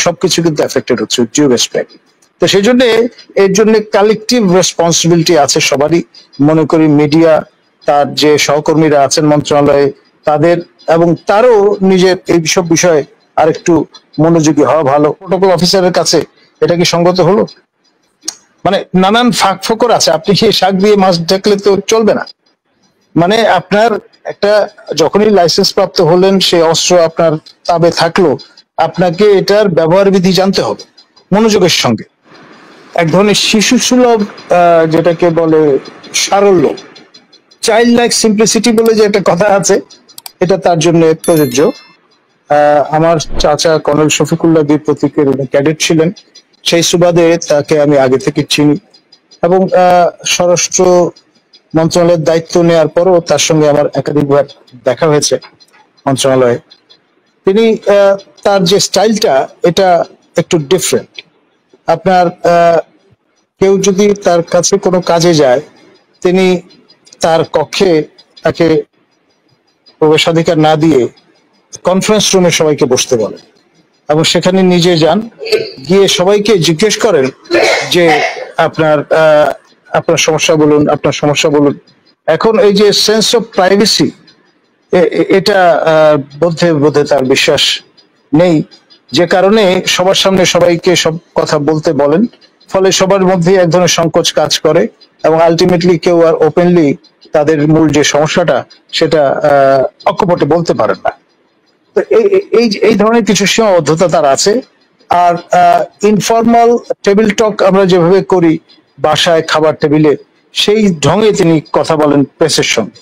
সবকিছু কিন্তু এফেক্টেড হচ্ছে, ডিউ রেসপেক্ট। তো সেই জন্য এর জন্য কালেকটিভ রেসপন্সিবিলিটি আছে সবারই, মনে করি মিডিয়া, তার যে সহকর্মীরা আছেন মন্ত্রণালয়ে তাদের, এবং তারও নিজের এই সব বিষয়ে আরেকটু মনোযোগী হওয়া ভালো। প্রোটোকল অফিসারের কাছে এটা কি সঙ্গত হলো? মানে নানান ফাঁক ফোকর আছে, আপনি কি শাক দিয়ে মাছ ঢাকলে তো চলবে না। মানে আপনার একটা যখনই লাইসেন্স প্রাপ্ত হলেন, সে অস্ত্র আপনার তাবে থাকলো, আপনাকে এটার ব্যবহার বিধি জানতে হবে মনোযোগের সঙ্গে। এক ধরনের শিশু সুলভ যেটাকে বলে সারল্য, চাইল্ড লাইক সিম্পলিসিটি বলে যে একটা কথা আছে, এটা তার জন্য প্রযোজ্য। আমার চাচা কর্নেল শফিকুল্লাহ বীর প্রতীকের ক্যাডেট ছিলেন, সেই সুবাদে তাকে আমি আগে থেকে চিনি, এবং স্বরাষ্ট্র মন্ত্রণালয়ের দায়িত্ব নেওয়ার পরও তার সঙ্গে আমার একাধিকবার দেখা হয়েছে মন্ত্রণালয়ে। তিনি তার যে স্টাইলটা এটা একটু ডিফারেন্ট। আপনার কেউ যদি তার কাছে কোনো কাজে যায়, তিনি তার কক্ষে তাকে প্রবেশাধিকার না দিয়ে কনফারেন্স রুমে সবাইকে বসতে বলেন, এবং সেখানে নিজে যান, গিয়ে সবাইকে জিজ্ঞেস করেন যে আপনার আপনার সমস্যা বলুন, আপনার সমস্যা বলুন। এখন এই যে সেন্স অফ প্রাইভেসি, এটা বোধে বোধে তার বিশ্বাস নেই, যে কারণে সবার সামনে সবাইকে সব কথা বলতে বলেন, ফলে সবার মধ্যে এক ধরনের সংকোচ কাজ করে, এবং আলটিমেটলি কেউ আর ওপেনলি তাদের মূল যে সমস্যাটা সেটা অকপটে বলতে পারেন না। তো এই ধরনের কিছু সীমাবদ্ধতা তার আছে। আর ইনফর্মাল টেবিল টক আমরা যেভাবে করি বাসায় খাবার টেবিলে, সেই ঢঙে তিনি কথা বলেন প্রেসের সঙ্গে,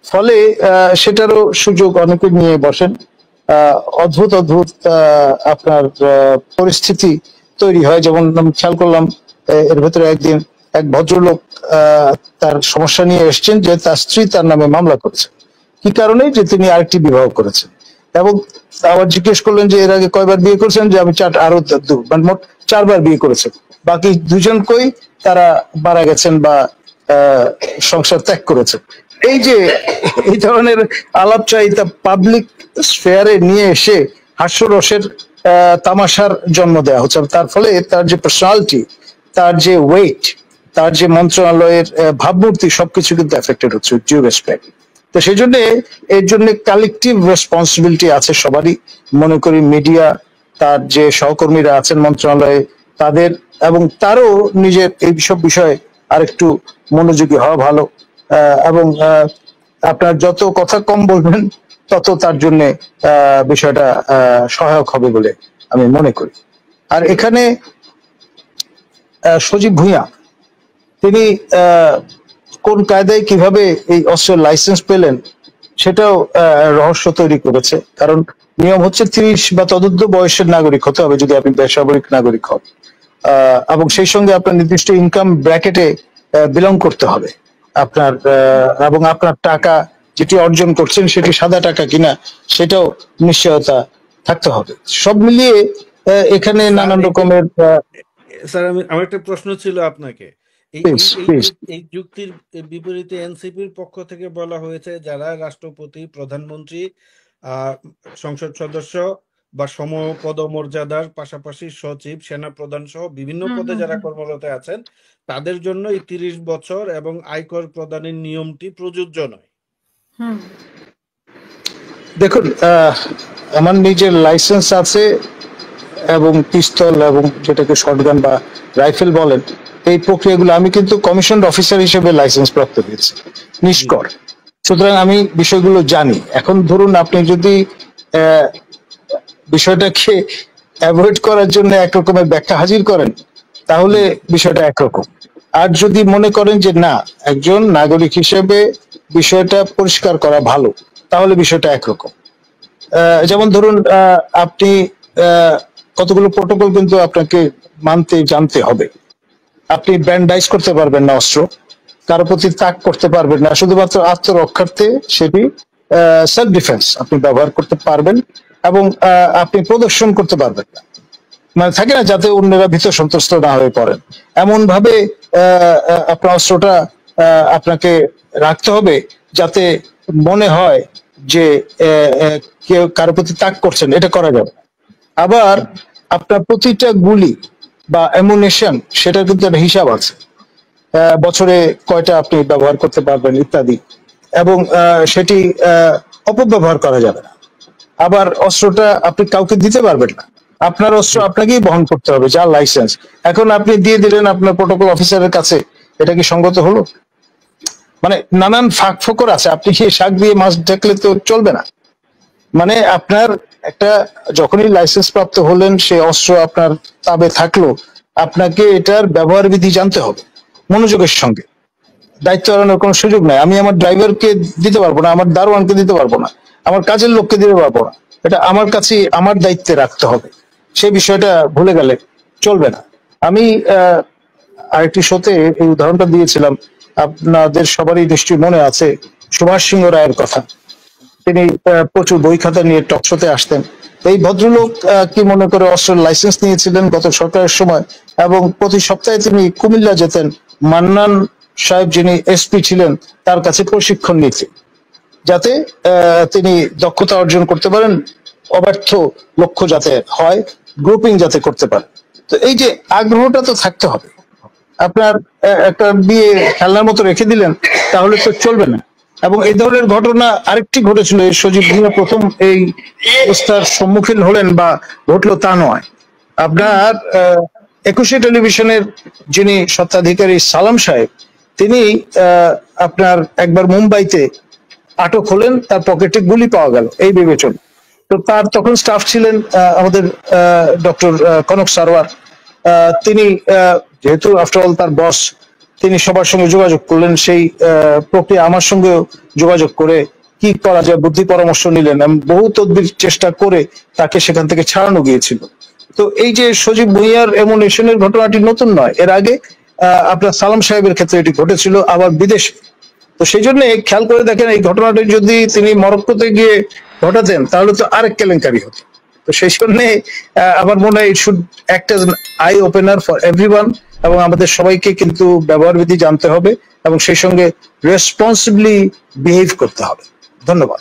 ফলে সেটারও সুযোগ অনেকে নিয়ে বসেন। অদ্ভুত অদ্ভুত আপনার পরিস্থিতি তৈরি হয়। যেমন আমি খেয়াল করলাম এর ভেতরে একদিন এক ভদ্রলোক তার সমস্যা নিয়ে এসছেন যে তার স্ত্রী তার নামে মামলা করেছে, কি কারণে, যে তিনি আরেকটি বিবাহ করেছেন, এবং আবার জিজ্ঞেস করলেন যে এর আগে কয়বার বিয়ে করেছেন, যে আমি আরো মানে মোট 4 বার বিয়ে করেছেন, বাকি 2 জন কই, তারা মারা গেছেন বা সংসার ত্যাগ করেছেন। এই যে এই ধরনের আলাপচারিতা পাবলিক স্ফেয়ারে নিয়ে এসে হাস্যরসের তামাশার জন্ম দেওয়া হচ্ছে, তার ফলে তার যে পার্সোনালিটি, তার যে ওয়েট, তার যে মন্ত্রণালয়ের ভাবমূর্তি, সবকিছু কিন্তু এফেক্টেড হচ্ছে, ডিউ রেসপেক্ট। তো সেই জন্য এর জন্য কালেকটিভ রেসপন্সিবিলিটি আছে সবারই, মনে করি মিডিয়া, তার যে সহকর্মীরা আছেন মন্ত্রণালয়ে তাদের, এবং তারও নিজের এই সব বিষয়ে আরেকটু মনোযোগী হওয়া ভালো। এবং আপনার যত কথা কম বলবেন তত তার জন্য বিষয়টা সহায়ক হবে বলে আমি মনে করি। আর এখানে সজীব ভুঁইয়া, তিনি কোন কায়দায় কিভাবে এই অস্ত্রের লাইসেন্স পেলেন সেটাও রহস্য তৈরি করেছে। কারণ নিয়ম হচ্ছে 30 বা তদুর্ধ্ব বয়সের নাগরিক হতে হবে যদি আপনি বেসামরিক নাগরিক হন, এবং সেই সঙ্গে আপনার নির্দিষ্ট ইনকাম ব্র্যাকেটে বিলং করতে হবে আপনার, এবং আপনার টাকা যেটি অর্জন করছেন সেটি সাদা টাকা কিনা সেটাও নিশ্চয়তা থাকতে হবে। সব মিলিয়ে এখানে নানান রকমের। স্যার আমার একটা প্রশ্ন ছিল আপনাকে। এই যুক্তির বিপরীতে এনসিপির পক্ষ থেকে বলা হয়েছে যারা রাষ্ট্রপতি, প্রধানমন্ত্রী, সংসদ সদস্য বা সমপদমর্যাদার পাশাপাশি সচিব, সেনা প্রধান সহ বিভিন্ন পদে যারা কর্মরত আছেন তাদের জন্য এই 30 বছর এবং আয়কর প্রদানের নিয়মটি প্রযোজ্য নয়। দেখুন, আমার নিজের লাইসেন্স আছে, এবং পিস্তল এবং যেটাকে শটগান বা রাইফেল বলেন, এই প্রক্রিয়াগুলো আমি কিন্তু কমিশন অফিসার হিসেবে লাইসেন্স প্রাপ্ত হয়েছে নিষ্কর, সুতরাং আমি বিষয়গুলো জানি। এখন ধরুন আপনি যদি বিষয়টাকে অ্যাভয়েড করার জন্য একরকমের ব্যাখ্যা হাজির করেন তাহলে বিষয়টা একরকম, আর যদি মনে করেন যে না একজন নাগরিক হিসেবে বিষয়টা পরিষ্কার করা ভালো তাহলে বিষয়টা একরকম। যেমন ধরুন আপনি কতগুলো প্রোটোকল কিন্তু আপনাকে মানতে জানতে হবে। আপনি ব্যান্ডাইজ করতে পারবেন না অস্ত্র, কারো প্রতি তাক করতে পারবেন না, শুধুমাত্র আত্মরক্ষার্থে সেটি সেলফ ডিফেন্স আপনি ব্যবহার করতে পারবেন, এবং আপনি প্রদর্শন করতে পারবেন না, মানে থাকে না যাতে অন্যরা ভীত সন্ত্রস্ত না হয়ে পড়েন, এমন ভাবে আপনার অস্ত্রটা আপনাকে রাখতে হবে যাতে মনে হয় যে কেউ কারো প্রতি তাক করছেন, এটা করা যাবে। আবার আপনার প্রতিটা গুলি বা অ্যামুনেশন সেটার কিন্তু একটা হিসাব আছে, বছরে কয়টা আপনি ব্যবহার করতে পারবেন ইত্যাদি, এবং সেটি অপব্যবহার করা যাবে না। আবার অস্ত্রটা আপনি কাউকে দিতে পারবেন না, আপনার অস্ত্র আপনাকেই বহন করতে হবে, যার লাইসেন্স। এখন আপনি দিয়ে দিলেন আপনার প্রোটোকল অফিসারের কাছে, এটা কি সঙ্গত হলো? মানে নানান ফাঁক ফোকর আছে, আপনি সেই শাক দিয়ে মাছ ঢাকলে তো চলবে না। মানে আপনার একটা যখনই লাইসেন্স প্রাপ্ত হলেন, সে অস্ত্র আপনার তাবে থাকলো, আপনাকে এটার ব্যবহার বিধি জানতে হবে মনোযোগের সঙ্গে। দায়িত্ব এড়ানোর কোনো সুযোগ নাই। আমি আমার ড্রাইভারকে দিতে পারবো না, আমার দারোয়ানকে দিতে পারবো না, আমার কাজের লোককে দিতে পারবো না। এটা আমার কাছে আমার দায়িত্বে রাখতে হবে, সেই বিষয়টা ভুলে গেলে চলবে না। আমি আরেকটি শোতে এই উদাহরণটা দিয়েছিলাম, আপনাদের সবারই নিশ্চয়ই মনে আছে সুভাষ সিংহ রায়ের কথা। তিনি প্রচুর বই খাতা নিয়ে টক শোতে আসতেন। এই ভদ্রলোক কি মনে করে অস্ত্রের লাইসেন্স নিয়েছিলেন গত সরকারের সময়, এবং প্রতি সপ্তাহে তিনি কুমিল্লা যেতেন মান্নান সাহেব যিনি এসপি ছিলেন তার কাছে প্রশিক্ষণ নিতে, যাতে তিনি দক্ষতা অর্জন করতে পারেন, অব্যর্থ লক্ষ্য যাতে হয়, গ্রুপিং যাতে করতে পারেন। তো এই যে আগ্রহটা তো থাকতে হবে। আপনার একটা বিয়ে খেলনার মতো রেখে দিলেন, তাহলে তো চলবে না। এবং এই ধরনের ঘটনা আরেকটি ঘটেছিল, সজীব ভুঁইয়া প্রথম এই অবস্থার সম্মুখীন হলেন বা ঘটলো তা নয়। আপনার 21 টেলিভিশনের যিনি স্বত্বাধিকারী সালাম সাহেব, তিনি আপনার একবার মুম্বাইতে আটক হলেন, তার পকেটে গুলি পাওয়া গেল এই বিবেচনা। তো তার তখন স্টাফ ছিলেন আমাদের ডক্টর কনক সারওয়ার। তিনি যেহেতু আফটার অল তার বস, তিনি সবার সঙ্গে যোগাযোগ করলেন, সেই প্রক্রিয়া আমার সঙ্গে যোগাযোগ করে কি করা যায় বুদ্ধি পরামর্শ নিলেন, বহু তদবির চেষ্টা করে তাকে সেখান থেকে ছাড়ানো গিয়েছিল। তো এই যে সজীব ভুঁইয়ার এমুনেশনের ঘটনাটি নতুন নয়, এর আগে আপনার সালাম সাহেবের ক্ষেত্রে এটি ঘটেছিল, আবার বিদেশে। তো সেই জন্য খেয়াল করে দেখেন, এই ঘটনাটি যদি তিনি মরক্কোতে গিয়ে ঘটাতেন তাহলে তো আরেক কেলেঙ্কারি হতো। তো সেই জন্য আমার মনে হয় it should act as an I opener for everyone, এবং আমাদের সবাইকে কিন্তু ব্যবহার বিধি জানতে হবে এবং সেই সঙ্গে রেসপন্সিবলি বিহেভ করতে হবে। ধন্যবাদ।